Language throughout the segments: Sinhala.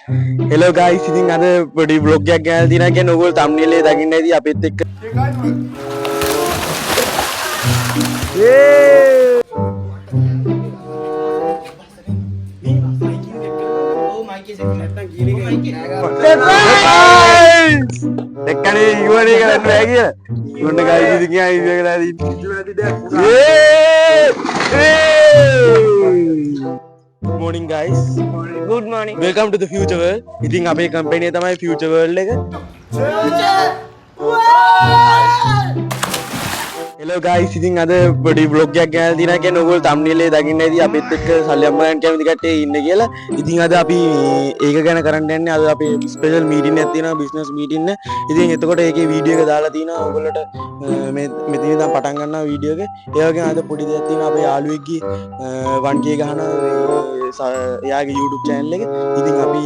Hello guys, ඉතින් අද පොඩි vlog එකක් ගහලා තියෙනවා කියන්නේ ඔයගොල්ලෝ thumbnail එකේ දකින්න ඇති අපිත් එක්ක. දෙක්කනේ ඉවරේ කරන්න බෑ කියලා. මොන්න guys ඉතින් ගියා ඉවර කරලා Good morning guys. Good morning. Welcome to the future world. ඉතින් අපේ කම්පැනි එක තමයි future world එක. Hello guys, ඉතින් අද පොඩි vlog එකක් ගහලා තියෙනවා කියන්නේ ඔයගොල්ලෝ thumbnail එකේ දකින්න ඇති අපිත් එක්ක සල්ලි අම්මයන් කැමති කට්ටිය ඉන්න කියලා. ඉතින් අද අපි ඒක ගැන කරන්න යන්නේ. අද අපි ස්පෙෂල් මීටින් එකක් තියෙනවා, business meeting එක. ඉතින් එතකොට ඒකේ වීඩියෝ එක දාලා තිනවා ඔයගොල්ලෝට මේ මෙතන ඉඳන් පටන් ගන්නවා වීඩියෝ එක. ඒ වගේම අද පොඩි දෙයක් තියෙනවා අපේ යාළුවෙක්ගේ 1k ගහන එයාගේ YouTube channel එක. ඉතින් අපි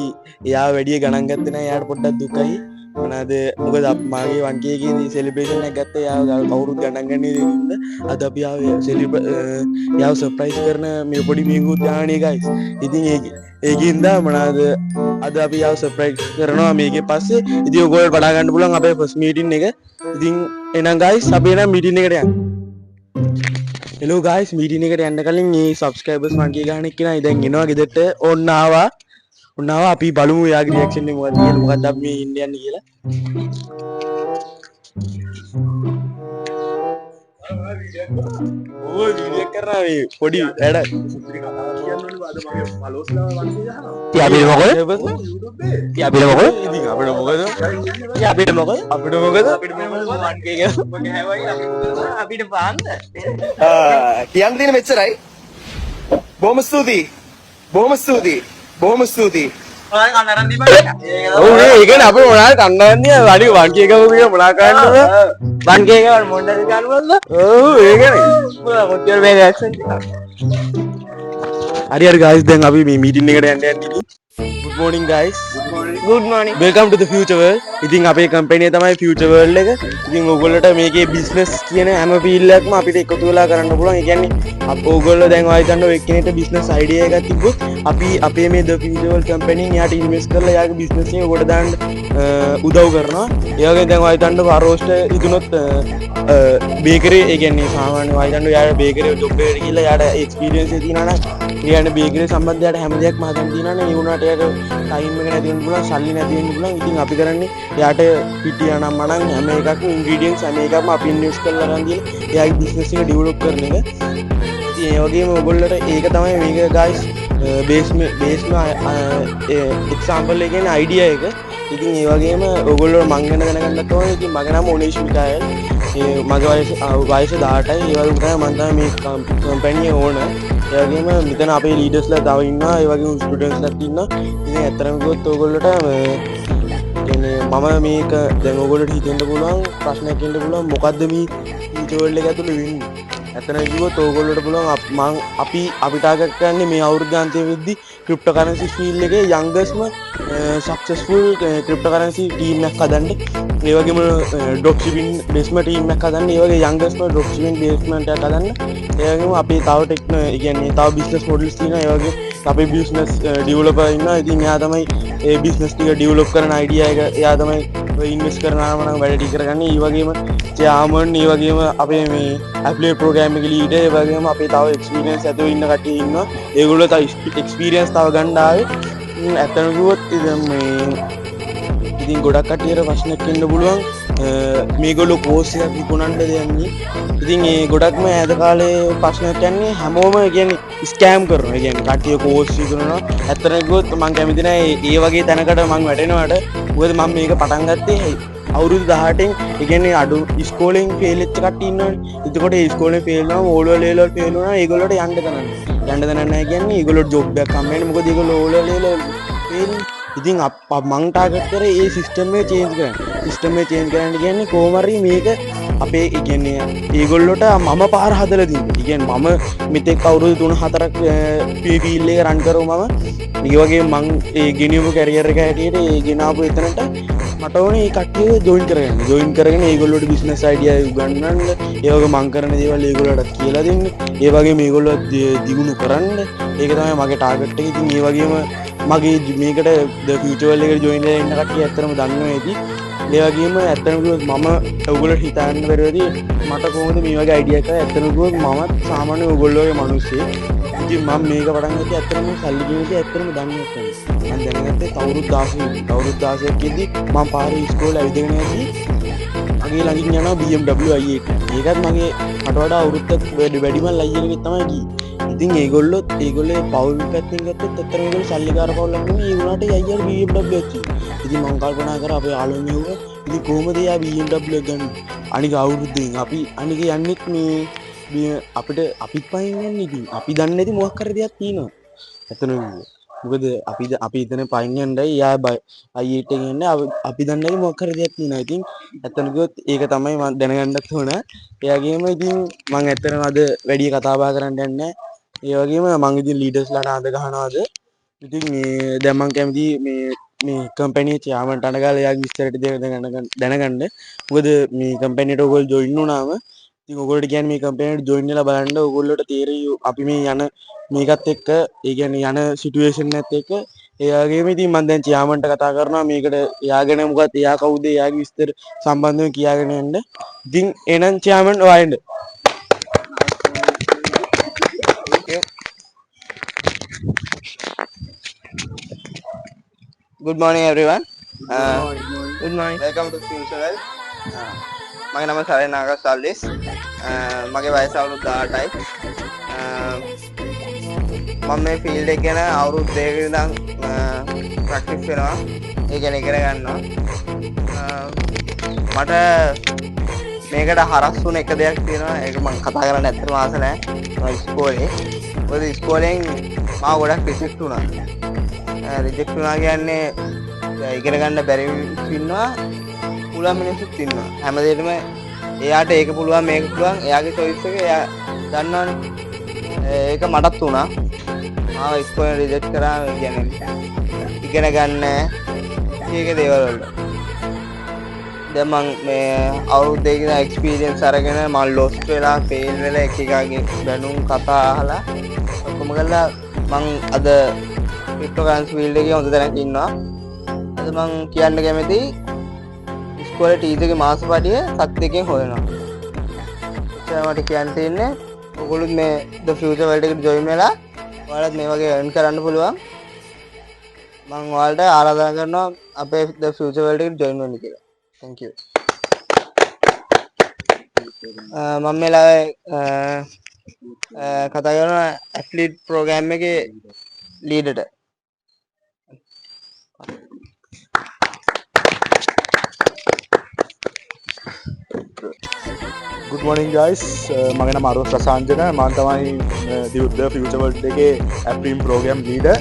එයාව වැඩි ගණන් ගත්තේ නැහැ. එයාට පොඩ්ඩක් දුකයි. මොනවාද මොකද මාගේ 1k එකේ සෙලිබ්‍රේෂන් එකක් ගත්තා. එයාව කවුරුත් ගණන් ගන්නේ දෙන්න. අද අපි එයාව සර්ප්‍රයිස් කරන මේ පොඩි මියුත් යානේ guys. ඉතින් ඒකින්ද මොනවාද අද අපි එයාව සර්ප්‍රයිස් කරනවා මේකේ පස්සේ. ඉතින් ඔයගොල්ලෝ පටා ගන්න පුළුවන් අපේ ෆස්ට් මීටින් එක. ඉතින් එහෙනම් guys අපි එනම් මීටින් එකට යන්න. Hello guys, මීටින් එකට යන්න කලින් මේ subscribers 1k ගන්න එක්කෙනා දැන් එනවා ගෙදරට. ඕන්න ආවා. උන්නාව අපි බලමු යාගේ රියැක්ෂන් එක මොකක්ද කියලා. මොකක්ද අපි මේ ඉන්න යන්නේ කියලා. ඕ වීඩියෝ කරා මේ පොඩි වැඩ. අපිට මොකද? ඉතින් අපිට මොකද? අපිට පාන්න. කියන්න තියෙන මෙච්චරයි. බොහොම ස්තුතියි. බොහොම ස්තුතියි. බොහොම ස්තුතියි. ඔයාලා කන්න අරන් දීපන්. ඔව් නේ ඒ කියන්නේ අපි මොනවාද කන්න යන්නේ වැඩි 1k එකම කියන මොනා කරන්නද 1k එක මොණ්ඩද ගන්නවද? ඔව් ඒ කියන්නේ මොකද කොච්චර මේ රියැක්ෂන් එක. හරි guys දැන් අපි මේ මීටින් එකට යන්න යන්නේ. Good morning guys. Good morning. Welcome to the future world. ඉතින් අපේ කම්පැනි එක තමයි future world එක. ඉතින් ඕගොල්ලෝට මේකේ business කියන හැම field එකක්ම අපිට එකතු වෙලා කරන්න පුළුවන්. ඒ කියන්නේ ඕගොල්ලෝ දැන් ඔය හිතන්න ඔය කෙනෙක්ට business idea එකක් තිබ්බොත් අපි අපේ මේ the future world company එකෙන් යාට invest කරලා යාගේ business එක උඩ දාන්න උදව් කරනවා. ඒ වගේම දැන් ඔය හිතන්න roast හිතුනොත් bakery ඒ කියන්නේ සාමාන්‍ය ඔය හිතන්න යාට bakery job එකට ගිහලා යාට experience එක තියෙනවා නම් ඒ කියන්නේ bakery සම්බන්ධයට හැම දෙයක්ම හදන්න තියෙනවා නම් ඒ වුණාට යාට time එක නැති වෙන්න පුළුවන්, සල්ලි නැති වෙන්න පුළුවන්. ඉතින් අපි කරන්නේ යාට පිටියා නම් මනම් හැම එකක්ම ingredients හැම එකක්ම අපි invest කරලා ගන්න දීලා එයාගේ business එක develop කරන එක. ඉතින් ඒ වගේම ඔයගොල්ලෝට ඒක තමයි මේක guys base example එක කියන්නේ idea එක. ඉතින් ඒ වගේම ඔයගොල්ලෝ මං ගැන දැනගන්නත් ඕනේ. ඉතින් මගේ නම මොනේෂ් මිකායල්. මගේ වයස 18යි. ඒ වගේම තමයි මම තමයි මේ කම්පැනි එක ඕනර්. ඒ වගේම මෙතන අපේ ලීඩර්ස්ලා තව ඉන්නවා. ඒ වගේම ස්ටුඩන්ට්ස්ලාත් ඉන්නවා. ඉතින් ඇත්තටම කිව්වොත් ඔයගොල්ලෝට කියන්නේ මම මේක දැන් ඔයගොල්ලෝට හිතෙන්න පුළුවන් ප්‍රශ්නයක් එන්න පුළුවන් මොකද්ද මේ ෆියුචර් වර්ල්ඩ් එක ඇතුළේ වෙන්නේ. ඇත්තටම කිව්වොත් ඕගොල්ලෝට පුළුවන් අපි ටාගට් කරන්නේ මේ අවුරුද්ද අන්තිම වෙද්දී ක්‍රිප්ටෝකරන්සි ෆීල්ඩ් එකේ යංගස්ම සක්සස්ෆුල් ක්‍රිප්ටෝකරන්සි ටීම් එකක් හදන්න. ඒ වගේම ඩ්‍රොප් shipping බේස්ම ටීම් එකක් හදන්න. ඒ වගේ යංගස්ම ඩ්‍රොප් shipping බේස්මන්ට් එකක් හදන්න. ඒ වගේම අපි තව ඒ කියන්නේ තව බිස්නස් මොඩල්ස් තියෙනවා. ඒ වගේ අපේ බිස්නස් ඩෙවලොපර් ඉන්නවා. ඉතින් එයා තමයි ඒ බිස්නස් ටික ඩෙවලොප් කරන අයිඩියා එක එයා තමයි ඉන්වෙස්ට් කරනවා නම් වැඩ ටික කරගන්නේ. ඒ වගේම චාමන් ඒ වගේම අපේ මේ ඇෆිලියේට් ප්‍රෝග්‍රෑම් එකේ ලීඩර් ඒ වගේම අපේ තව එක්ස්පීරියන්ස් ඇතුළේ ඉන්න කට්ටිය ඉන්නවා. ඒගොල්ලෝ තව එක්ස්පීරියන්ස් තව ගන්න ආවේ. ඇත්තටම කිව්වොත් ඉතින් ගොඩක් කට්ටියට ප්‍රශ්නයක් එන්න පුළුවන් මේගොල්ලෝ කෝස් එකක් විකුණන්නද යන්නේ. ඉතින් ඒ ගොඩක්ම ඈත කාලේ ප්‍රශ්නයක් යන්නේ හැමෝම කියන්නේ ස්කෑම් කරනවා. ඒ කියන්නේ කට්ටිය කෝස් විකුණනවා. ඇත්තටම කිව්වොත් මම කැමති නැහැ ඒ වගේ තැනකට මම වැටෙනවට. මොකද මම මේක පටන් ගත්තේ අවුරුදු 18න්. ඒ කියන්නේ අඩු ඉස්කෝලෙන් ෆේල් වෙච්ච කට්ටිය ඉන්නවනේ. එතකොට ඒ ඉස්කෝලේ ෆේල් වුණාම ඕල් ලෙවල් ෆේල් වුණා. ඒගොල්ලෝට යන්න දනන්නේ. යන්න දනන්නේ නැහැ කියන්නේ ඒගොල්ලෝට ජොබ් එකක් හම්බ වෙන්නේ. මොකද ඒගොල්ලෝ ඕල් ලෙවල් ෆේල්. ඉතින් මං ටාගට් කරේ ඒ සිස්ටම් එක චේන්ජ් කරන්න. සිස්ටම් එක චේන්ජ් කරන්න කියන්නේ කොහොම හරි මේක අපේ ඒ කියන්නේ ඒගොල්ලෝට මම පාර හදලා දීලා. ඒ කියන්නේ මම මෙතෙක් අවුරුදු 3-4ක් මේ ෆීල්ඩ් එක රන් කරා මම. ඒ වගේ මං ඒ ගෙනියපු කැරියර් එක හැටියට ඒ ගෙනාවු එතනට මට ඕනේ මේ කට්ටිය ජොයින් කරගන්න. ජොයින් කරගෙන ඒගොල්ලෝට බිස්නස් අයිඩියා උගන්වන්න. ඒ වගේ මං කරන දේවල් ඒගොල්ලෝට කියලා දෙන්න. ඒ වගේ මේගොල්ලෝ දියුණු කරන්න. ඒක තමයි මගේ ටාගට් එක. ඉතින් ඒ වගේම මගේ මේකට ද ෆියුචර් වර්ල්ඩ් එකට ජොයින් වෙලා ඉන්න කට්ටිය ඇත්තටම දන්නවා ඇති. ඒ වගේම ඇත්තටම කිව්වොත් මම ඔයගොල්ලෝ හිතන්න බැරිවදී මට කොහොමද මේ වගේ අයිඩියා එකක් ඇත්තටම කිව්වොත් මමත් සාමාන්‍ය ඔයගොල්ලෝ වගේ මිනිස්සෙක්. ඉතින් මම මේක පටන් ගත්තේ ඇත්තටම සල්ලි කියන එක ඇත්තටම දන්නේ නැත්නම්. මම දැනගත්තේ අවුරුදු 16 කදී මම පාරේ ඉස්කෝලේ ඇවිදගෙන යද්දී මගේ ළඟින් යනවා BMW i8. ඒකත් මගේ මට වඩා අවුරුද්දක් වැඩිමල් අයියා කෙනෙක් තමයි ගියේ. ඉතින් ඒගොල්ලෝ පවුල් පැත්තෙන් ගත්තොත් ඇත්තටම ඒගොල්ලෝ සල්ලිකාර පවුලක් නෙමෙයි. ඒ වුණාට අයියාට BMW එකක් තියෙනවා. ඉතින් මම කල්පනා කරා අපේ යාළුවෝ මෙව්වා ඉතින් කොහොමද යා BMW එක ගන්න? අනික අවුරුද්දෙන් අපි අනික යන්නෙත් මේ අපිට අපිත් පයින් යන්නේ ඉතින් අපි දන්නේ නැති මොකක් හරි දෙයක් තියෙනවා. ඇත්තටම මොකද අපි හිතන පයින් යන්නයි යා i8 එකෙන් යන්නේ අපි දන්නේ නැති මොකක් හරි දෙයක් තියෙනවා. ඉතින් ඇත්තටම කිව්වොත් ඒක තමයි මම දැනගන්නත් ඕන. ඒ වගේම ඉතින් මම ඇත්තටම අද වැඩි කතා බහ කරන්න යන්නේ නැහැ. ඒ වගේම මම ඉතින් ලීඩර්ස්ලාට ආද ගහනවාද. ඉතින් මේ දැන් මම කැමති මේ කම්පැනි චෙයාමන්ට අනගාලා එයාගේ විස්තරට දැනගන්න. මොකද මේ කම්පැනිට ඔයගොල්ලෝ ජොයින් වුණාම ඉතින් ඔයගොල්ලෝට කියන්නේ මේ කම්පැනිට ජොයින් වෙලා බලන්න ඔයගොල්ලෝට තේරෙයි අපි මේ යන මේකත් එක්ක ඒ කියන්නේ යන සිටුේෂන් එකත් එක්ක ඒ වගේම ඉතින් මම දැන් චෙයාමන්ට කතා කරනවා මේකට එයා ගැන මොකක්ද එයා කවුද එයාගේ විස්තර සම්බන්ධව කියාගෙන යන්න. ඉතින් එහෙනම් චෙයාමන් ඔයා එන්න. Good morning everyone. Good morning. Welcome to Future World. මගේ නම සරේ නාගස් සල්ලිස්. මගේ වයස අවුරුදු 18යි. මම මේ ෆීල්ඩ් එක ගැන අවුරුදු 2ක ඉඳන් ප්‍රැක්ටිස් කරනවා. ඒ ගැන ඉගෙන ගන්නවා. මට මේකට හරස් වුණ එක දෙයක් තියෙනවා. ඒක මම කතා කරන්න ඇත්තටම ආස නැහැ. මම ඉස්කෝලේ. මොකද ඉස්කෝලෙන් මාව ගොඩක් රිජෙක්ට් වුණා. රිජෙක්ට් වුණා කියන්නේ ඉගෙන ගන්න බැරි ඉන්නවා. පුළුවන් මිනිස්සුත් ඉන්නවා. හැමදේටම එයාට ඒක පුළුවන් මේක පුළුවන් එයාගේ choice එක එයා දන්නවනේ. ඒක මටත් වුණා. මාව ඉස්කෝලේ රිජෙක්ට් කරා කියන්නේ ඉගෙන ගන්න ඒක දේවල් වල. දැන් මම මේ අවුරුදු දෙකකින් එක්ස්පීරියන්ස් අරගෙන මම ලොස්ට් වෙලා ෆේල් වෙලා එක එකගේ බැනුම් කතා අහලා ඔක්කොම කරලා මම අද ක්‍රිප්ටෝකරන්සි ෆීල්ඩ් එකේ හොඳ තැනක ඉන්නවා. අද මම කියන්න කැමති ඉස්කෝලේ ටීචර්ගේ මාසපඩිය සත් දෙකෙන් හොයනවා. එච්චර මට කියන්න තියෙන්නේ. ඔයගොල්ලෝ මේ The Future World එකට ජොයින් වෙලා ඔයාලත් මේ වගේ earn කරන්න පුළුවන්. මම ඔයාලට ආරාධනා කරනවා අපේ The Future World එකට ජොයින් වෙන්න කියලා. Thank you. මම මෙලා කතා කරනවා ඇත්ලීට් ප්‍රෝග්‍රෑම් එකේ ලීඩර්ට. Good morning guys. මගේ නම අරුණ ප්‍රසාන්ජන. මම තමයි The Future World එකේ ඇප්‍රීම් ප්‍රෝග්‍රෑම් ලීඩර්.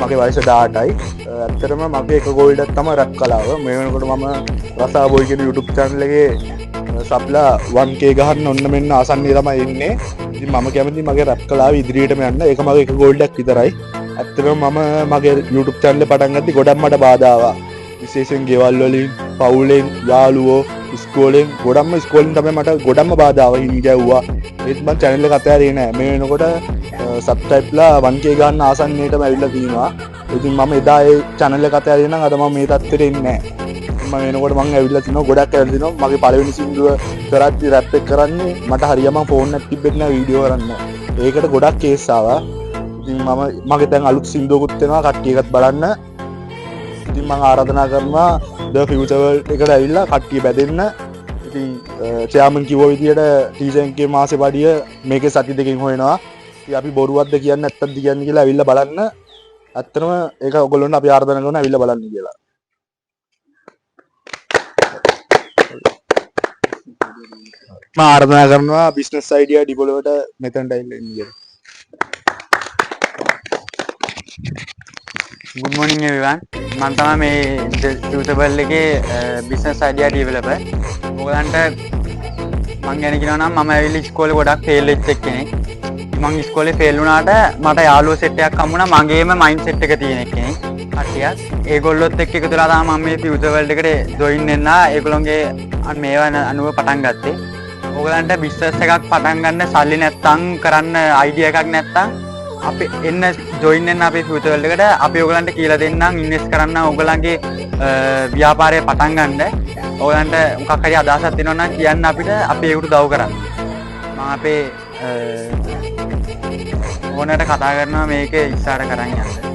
මගේ වයස 18යි. ඇත්තටම මගේ එක ගෝල් එකක් තමයි රැප් කලාව. මේ වෙනකොට මම රසා බොයි කියන YouTube channel එකේ සබ්ලා 1k ගහන්න ඔන්න මෙන්න ආසන්නයේ තමයි ඉන්නේ. ඉතින් මම කැමති මගේ රැප් කලාව ඉදිරියටම යන්න. ඒක මගේ එක ගෝල් එකක් විතරයි. ඇත්තටම මම මගේ YouTube channel එක පටන් ගත්තී ගොඩක් මට බාධා ආවා. විශේෂයෙන් ගෙවල් වලින්, පවුලෙන්, යාළුවෝ, ඉස්කෝලෙන් ගොඩක්ම ඉස්කෝලෙන් තමයි මට ගොඩක්ම බාධා ආවා. හිමි ගැව්වා. ඒත් මම channel එක අතෑරියේ නෑ. මේ වෙනකොට සබ්ස්ක්‍රයිබ්ලා 1k ගන්න ආසන්නයටම ඇවිල්ලා තියෙනවා. ඉතින් මම එදා ඒ channel එක අතෑරියේ නම් අද මම මේ තත්ත්වෙට ඉන්නේ නෑ. මම වෙනකොට මම ඇවිල්ලා තිනවා ගොඩක් ඇවිල්ලා තිනවා. මගේ පළවෙනි සින්දුව කරද්දි රැප් එක කරන්නේ මට හරියම ෆෝන් එකක් තිබෙන්නේ නෑ වීඩියෝ කරන්න. ඒකට ගොඩක් කේස් ආවා. ඉතින් මගේ දැන් අලුත් සින්දුවකුත් එනවා කට්ටිය එකත් බලන්න. ඉතින් මම ආරාධනා කරනවා The Future World එකට ඇවිල්ලා කට්ටිය බැදෙන්න. ඉතින් චෙයාමන් කිව්ව විදියට ටීචර්ගේ මාසේ පඩිය මේකේ සති දෙකකින් හොයනවා. ඉතින් අපි බොරුවක්ද කියන්නේ නැත්තක්ද කියන්නේ කියලා ඇවිල්ලා බලන්න. ඇත්තටම ඒක ඔයගොල්ලොන්ට අපි ආරාධනා කරනවා ඇවිල්ලා බලන්න කියලා. මම ආරාධනා කරනවා බිස්නස් අයිඩියා ඩිවලොපර්ට මෙතනට ඇවිල්ලා ඉන්න කියලා. Good morning everyone. මම තමයි මේ The Future World එකේ business idea developer. ඔයගලන්ට මම ගැන කියනවා නම් මම ඇවිල්ලා ඉස්කෝලේ ගොඩක් ෆේල් වෙච්ච කෙනෙක්. මම ඉස්කෝලේ ෆේල් වුණාට මට යාළුවෝ සෙට් එකක් හම්බුණා මගේම මයින්ඩ්සෙට් එක තියෙන කෙනෙක්. කට්ටියක්. ඒගොල්ලොත් එක්ක එකතු වෙලා තමයි මම මේ Future World එකට ජොයින් වෙන්න ඒගොල්ලෝගේ මේවා අනුව පටන් ගත්තේ. ඔයගලන්ට බිස්නස් එකක් පටන් ගන්න සල්ලි නැත්තම් කරන්න අයිඩියා එකක් නැත්තම් අපි එන්න ජොයින් වෙන්න අපේ ෆියුචර් වර්ල්ඩ් එකට අපි ඔයගලන්ට කියලා දෙන්නම් ඉන්වෙස්ට් කරන්න ඔයගලන්ගේ ව්‍යාපාරය පටන් ගන්න. ඔයගලන්ට මොකක් හරි අදහසක් තියෙනවා නම් කියන්න අපිට අපි ඒකට උදව් කරන්න. මම අපේ ඕනට කතා කරනවා මේක ඉස්සරහ කරන් යන්න.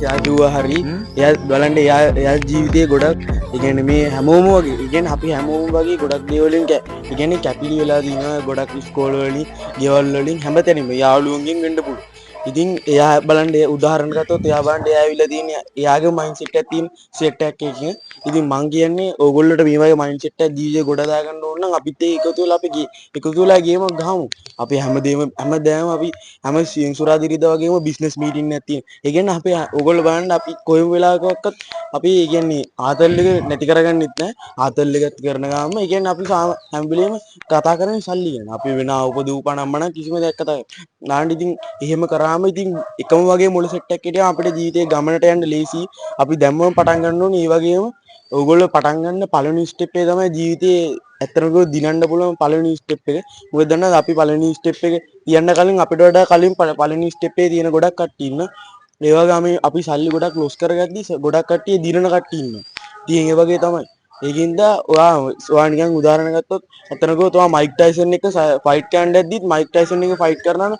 යාදුව හරි එයා බලන්ට එයා ජීවිතය ගොඩක් ඉගැන මේ හැමෝම වගේ ඉගෙන් අපි හැමෝම වගේ ගොඩක් දේවලින් ඉගැන කැපිලි වෙලා දින ගොඩක් ස්කෝල්වලින් ගෙවල්වලින් හැම තැනීම යාලුවන්ගෙන් ගඩ පුළු ඉතින් එයා බලන්ට උදාහරණගතොත් එයා බන්ඩ ඇවිල තින එයාගේ මයින්සිට ඇතින් සෙට්ටක් එක ඉතින් මං කියන්නේ ඔගොල්ලට මේවයි මයින්සිට දීජ ගොඩදාගන්න ඕන්න අපිත් එකතුල අපි එකතුලා ගේම ගහමු අපි හැමදේම හැම දෑම අපි හැම සිංසුරාදිරිද වගේම බිස්නස් මීටින් ඇති ඒගැන අපේ ඔගොල බන්ඩ අපි කොයම් වෙලාකොක්කත් අපි ඒගන්නේ ආතල්ලික නැති කරගන්න ඉත්න ආතල්ලිගත් කරනගම ඉගැන් අපි හැම්බිලීම කතා කරන සල්ලිගෙන අපි වෙන උපදූ පනම්මන කිසිම දැක්කත නාන්ඩිතින් එහෙම කරාම ඉතින් එකම වගේ මුල සෙට්ටක්කට අපට ජීවිතය ගමනට යන්න ලේසි අපි දැම්ම පටන්ගන්න ඒ වගේම ඔගොල්ල පටන්ගන්න පලනි ස්ටෙප්ේ තමයි ජීවිතය ඇතරක දිනන්ඩ පුලුවන් පලනි ස්ටෙප් එක මුදන්න අපි පලනි ස්ටෙප් එක තියන්න කලින් අපිට වඩා කලින් පලනි ස්ටෙප්ේ තියෙන ගොඩක් කට්ටන්න ඒවාගම අපි සල්ලි ගොඩක් ලොස් කරගත්දි ගොඩක් කට්ටිය දිරණ කට්ටන්න තියෙන් ඒවගේ තමයි ඒකින්ද ඔයා ස්වානිකන් උදාරණගත්තොත් අතනකෝ තුවා මයික් ටයිසන් එක ෆයිට් කන්ඩ ඇදදිත් මයික් ටයිසන් එක ෆයිට් කරන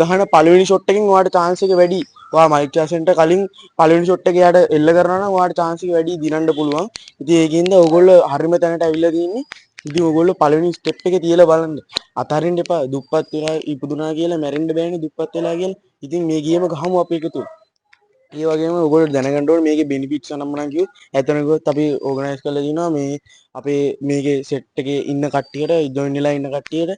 ගහන පලවෙනි ෂොට්ටකින් වාට චාන්සක වැඩි වා මයික්ටසන්ට කලින් පලවෙනි ෂොට්ට යට එල්ල කරන වාට චාන්සික වැඩි දිනන්න පුළුවන් ඉති ඒකින්ද ඔගොල්ල හරිම තැනට ඇවිල්ලදන්නේ ඉති ඔගොල්ල පලවෙනි ස්ටෙප් එක තියල බලන්න අතරින් එපා දුප්පත් වෙලා ඉපදුනා කියලා මැරෙන්ඩ බෑන දුප්පත් වෙලා කියල ඉතින් මේ ගේම ගහම අප එකතු ඒවගේම ඔගොට දැනගන්නඩුව මේක බෙනිපිට් නම්මනකිව ඇතනකොත් අපි ඕගනයිස් කල දිනවා මේ අපේ මේක සෙට්ක ඉන්න කටියට ඉදොන්නලා ඉන්න කට්ටියට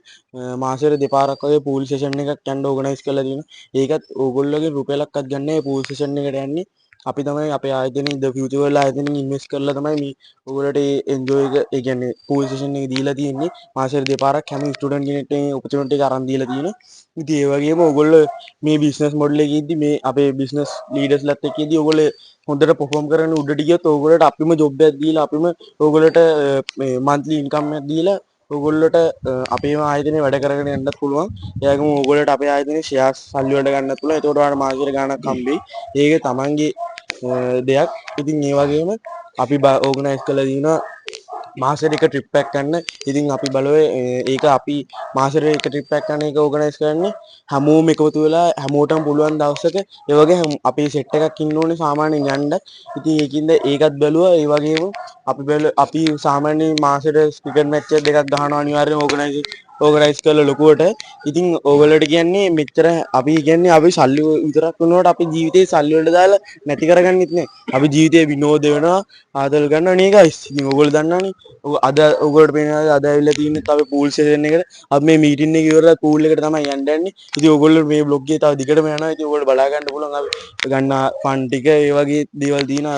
මාසර දෙපාරක්වගේ පූල් ෂන් එකක් කැන්ඩ ඕගනයිස් කල දින ඒකත් ඕගොල්ලගේ රුපෙලක්ත් ගන්න පූල්ෂණ එකට යන්නේ අපි තමයි අප ආයතන ද ියචවල ආයතන ඉන්වස් කරල තමයි ඔගලට එන්ජෝයක ඒගැන පූල්ෂණ එක දීලා තියන්නේ මාසර දෙපාරක් හැම ස්ටඩන් ගෙනට උපචනට කරන්දීල තියෙන ඉති ඒවගේම ඔගොල්ල මේ බිස්නස් මොඩ්ල එකෙද මේ අපේ බිස්නස් ලීඩස් ලත් එකේද ඔගොල හොඳට පොෆෝම් කරන උඩටියත් ඔගලට අපිම ජොබ්බයක් දීලා අපිම ඔගලට මන්තලි ඉන්කම්ම දීලා ඔගොල්ලට අපේ ආයතන වැඩ කරගෙන එන්නත් පුළුවන් ඒකම ඔගොලට අපේ ආයතන ශයාස් සල්ලිවට ගන්න තුළ තොටවාට මාසර ගන කම්බේ ඒක තමන්ගේ දෙයක් ඉතින් ඒ වගේම අපි ඕගනයිස් කළ දීන මාසර එක ට්‍රිප්පැක් කන්න ඉතින් අපි බලව ඒක අපි මාසර එක ට්‍රිප්පැක් කන්න එක ඕගනයිස් කරන්න හැමෝම එකතු වෙලා හැමෝටම් පුළුවන් දවසක ඒවගේ අපේ සෙට්ට එකක් ඉන්න ඕනේ සාමාන්‍ය ගන්ඩ ඉතින් ඒකින්ද ඒකත් බැලුව ඒවගේම අපි සාමාන්‍ය මාසට ස්පිකර් මැච්ච දෙකක් ගහන අනිවාර්ය ඕගනයිස් කල ලොකුවට ඉතින් ඕගලට කියන්නේ මෙච්චර අපි කියන්නේ අපි සල්ලි විතරක් වුණට අපි ජීවිතය සල්ලිවලට දාලා නැති කරගන්න ඉත්නේ අපි ජීවිතය විනෝද වෙනවා ආදල් ගන්න නේකයිස් ඔගොල් දන්නන අද ඔගට පෙන අදවිල්ල තියන්න තව පූල් සේන එකට අප මේ මීටින්න කිවර පූල් එකට තම යන්ඩන්න ඉති ඔගොල්ල මේ බ්ලොග්ගේ තාව දිකට යන ති ඔගොට බලාගන්න පුලන් ගන්න පන්ටික ඒවගේ දේවල් තියන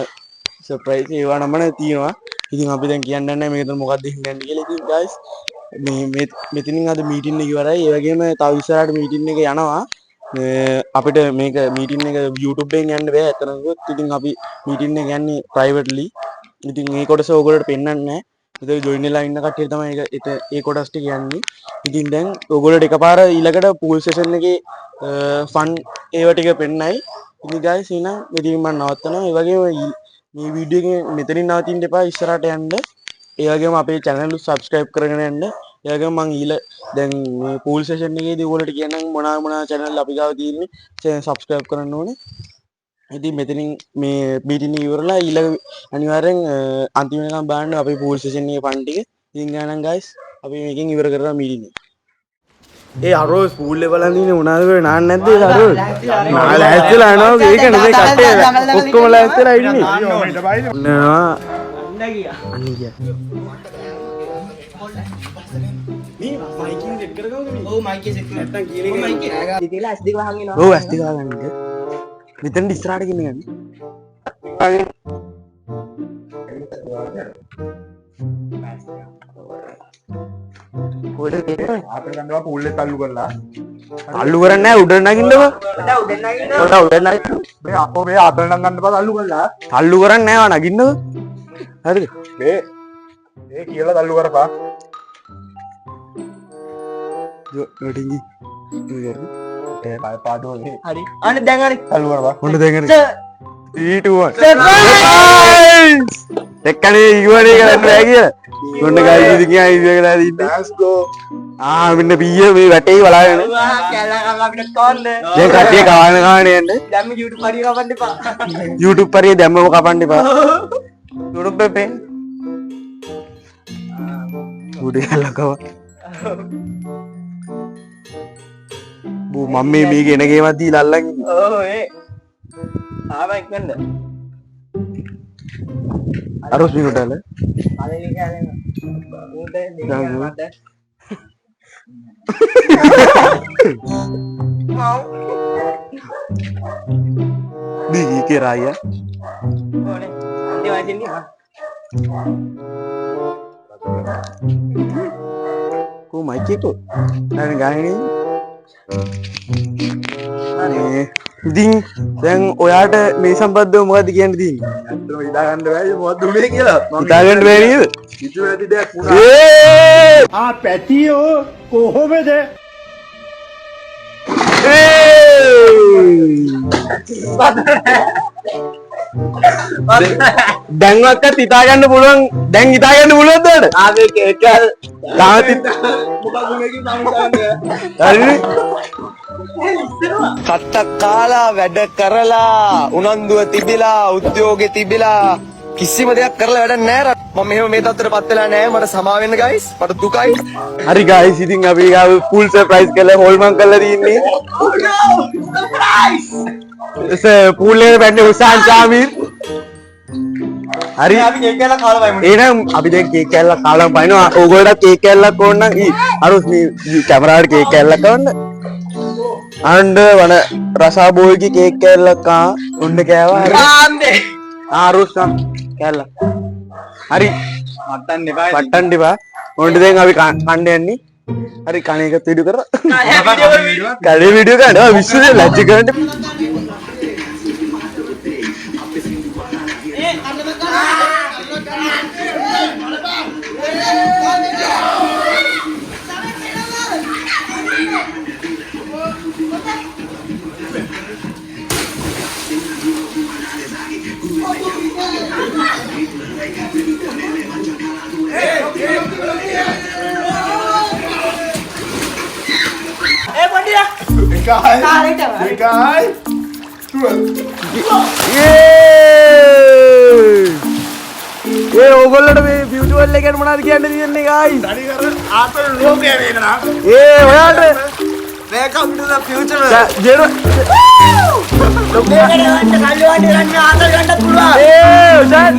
සප්‍රයිස් ඒවා නම්මන තියෙනවා ඉතින් අපි දැන් කියන්න මේත මොකක්ද ගන්න කියලති ගයිස් මෙතිනින් අද මීටින්න කිවරයි ඒවගේම තවිස්සරට මීටින්න එක යනවා අපිට මේක මීටින්න එක YouTubeෙන් යන්න බෑ ඇතනකොත් ඉතින් අපි මීටින්න ගන්නේ ප්‍රයිවටලි ඉතින් ඒ කොටස ඕගලට පෙන්න්න ජොයිනලා ඉන්න කටේ තම ඒ කොටස්ට කියන්නේ ඉතින් දැන් ඔගොලට එක පාර ඊලකට පූල් සේෂන් එක ෆන් ඒවටික පෙන්නයි ඉනිගයි සින මෙතිරිමන් නවත්තන ඒවගේ මේ වීඩියෝ මෙතරින් නවතින් දෙපා ඉස්සරට යන්න ඒවගේම අපේ චැනලු සබස්ක්‍රයිබ් කරගෙන යන්න ඒගේ මං ඊල දැන් පූල් සේෂන්ගේ දගොලට කියන්න මොනාමනා චැනල් අපිගාව තියන්නේ සබස්ක්‍රයිබ් කරන්න ඕනේ ඉති මෙතනින් මේ බිටිනි ඉවරලා ඊල අනිවාරෙන් අන්තිමකම් බාන්න අපි පූල් සේෂන්ය පන්ටික ඉංගානන් ගයිස් අපි මේකින් ඉවර කර මීටින්නේ ඒ අරෝ ස්කූල්ල බලඳන උනාදක නාන්න නැද්දේ අරු නාල ඇත්තලා අනෝ ඒක නෙමෙයි කට්ටේ ඔක්කොම ඇත්තලා ඉන්නේ නවා අන්න ගියා මේ මයිකින් සෙට් කරගමු ඔව් මයික් සෙට් කරලා නැත්තම් කියන එක මයික් ඉතින්ලා ඇස් දෙක වහන් එනවා ඔව් ඇස් දෙක වහන් මෙතන ඉස්සරහට ගෙන යන්න අපිට ගන්නවා පූල් එක තල්ලු කරලා අල්ලු කරන්නේ නැහැ උඩ නගින්නව උඩ නගින්න මේ අපෝ මේ අතන නම් ගන්න බා තල්ලු කරලා තල්ලු කරන්නේ නැහැ නගින්නව හරිද මේ ඒ කියලා තල්ලු කරපා. ඩිංගි පාඩුවනේ. හරි. අනේ දැන් හරි. තල්ලු කරපා. ඔන්න දැන් 3 2 1 එක්කනේ ඉවරේ කරන්න බෑ කියලා. ඔන්න ගයි ඉදි කියා ඉවර කරලා ඉන්නේ. Let's go. මෙන්න පීය මේ වැටේ බලාගෙන. කැලලා අපිට කොන්නේ. දැන් කට්ටිය කවන යන්නේ. දැන් මේ YouTube පරිය කවන්න එපා. YouTube පරිය දැම්මම කපන්න එපා. YouTube එකේ උඩේ ලකව. මම මේ ගෙන ගේමක් දීලා අල්ලන් ඉන්නේ. ඔව් ඒ. ආවා ඉක්මනද? අරොස් මිනුටල. පළවෙනි කැලේ. ඌට දෙන්න මට. දී කෙරාය. ඕනේ. අන්ති වදින්නේ. කො මයික් එක නෑ ගානේ. අනේ ඉතින් දැන් ඔයාට මේ සම්බන්ධව මොකද කියන්න තියෙන්නේ? ඇත්තටම හිතා ගන්න බෑ මොකද්ද උනේ කියලා. හිතා ගන්න බැහැ නේද? කිසිම නැති දෙයක් වුණා. පැටියෝ කොහොමද දැන්වත් හිතා ගන්න පුළුවන්. දැන් හිතා ගන්න පුළුවන්ද ඔයාලට? ආවේ කේකල්. තාමත් මොකක් උනේ කියලා මම හිතන්නේ. හරිනේ. කට්ට කාලා වැඩ කරලා උනන්දුව තිබිලා උද්‍යෝගෙ තිබිලා කිසිම දෙයක් කරලා වැඩක් නැහැ. මම මෙහෙම මේ තත්ත්වයටපත් වෙලා නැහැ. මට සමා වෙන්න ගයිස්. මට දුකයි. හරි ගයිස් ඉතින් අපි ගාව ෆුල් සර්ප්‍රයිස් කරලා හොල්මන් කරලා තින්නේ. පූල් එකේ බැන්නේ උසාන් චාමීර්. හරි අපි කේක් කෑල්ලක් කාලා බලමු. එහෙනම් අපි දැන් කේක් කෑල්ලක් කාලා පයින්නවා. ඕගොල්ලන්ට කේක් කෑල්ලක් ඕන නම් අරුස් මේ කැමරාවට කේක් කෑල්ලක් ගන්න. අඬ වන රසා බෝල්ගේ කේක් කෑල්ලක් උන්න කෑවා. හරි ආන්දේ. අරුස් නම් කෑල්ලක්. හරි මට්ටන්න එපා. පට්ටන් දෙපා. ඕන්ට දැන් අපි කණ්ඩ යන්නේ. හරි කණ එකත් වීඩියෝ කරලා. කඩේ වීඩියෝ කරනවා විශ්වයේ ලැජ්ජ කරන්න. ඕගොල්ලට මේ බියුටිෆුල් එකෙන් මොනවද කියන්න තියෙන්නේ guys? ආතල් ලෝකයේ වේදනා. ඔයාට Welcome to the future. ජෙරු මේකට ගන්න කල්ලු වണ്ടി ගන්න ආතල් ගන්නත් පුළුවන්. උසන්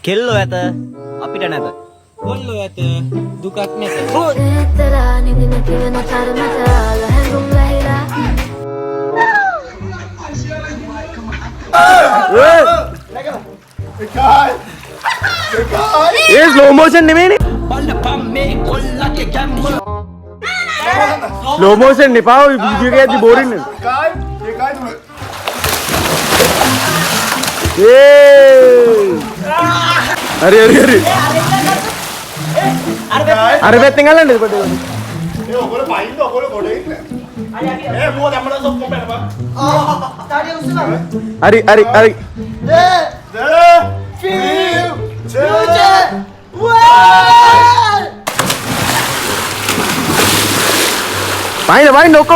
කෙල්ලෝ ඇත අපිට නැත. කොල්ලෝ ඇත දුකක් නැත. තරා නිදින කිවන තරමට ආල හැඟුම් ලහිලා ඒ ස්ලෝ මෝෂන් නෙමෙයිනේ. ස්ලෝ මෝෂන් නෙපා ඔය වීඩියෝ එකේ ඇද්දි බෝරින් නේ. හරි හරි හරි. අර පැත්තෙන් අල්ලන්න ඉපද. ඔයගොල්ලෝ පයින්ද ඔයගොල්ලෝ ගොඩ ඉන්න. මොකද අපමණ සොක්කොම බැලපන්. හරි හරි හරි.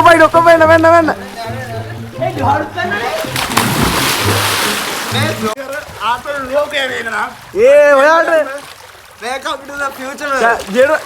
පයින් ඔක්කොම වෙන්න ආතල් ලෝකයේ වේදනා ඒ ඔයාට Welcome to the future.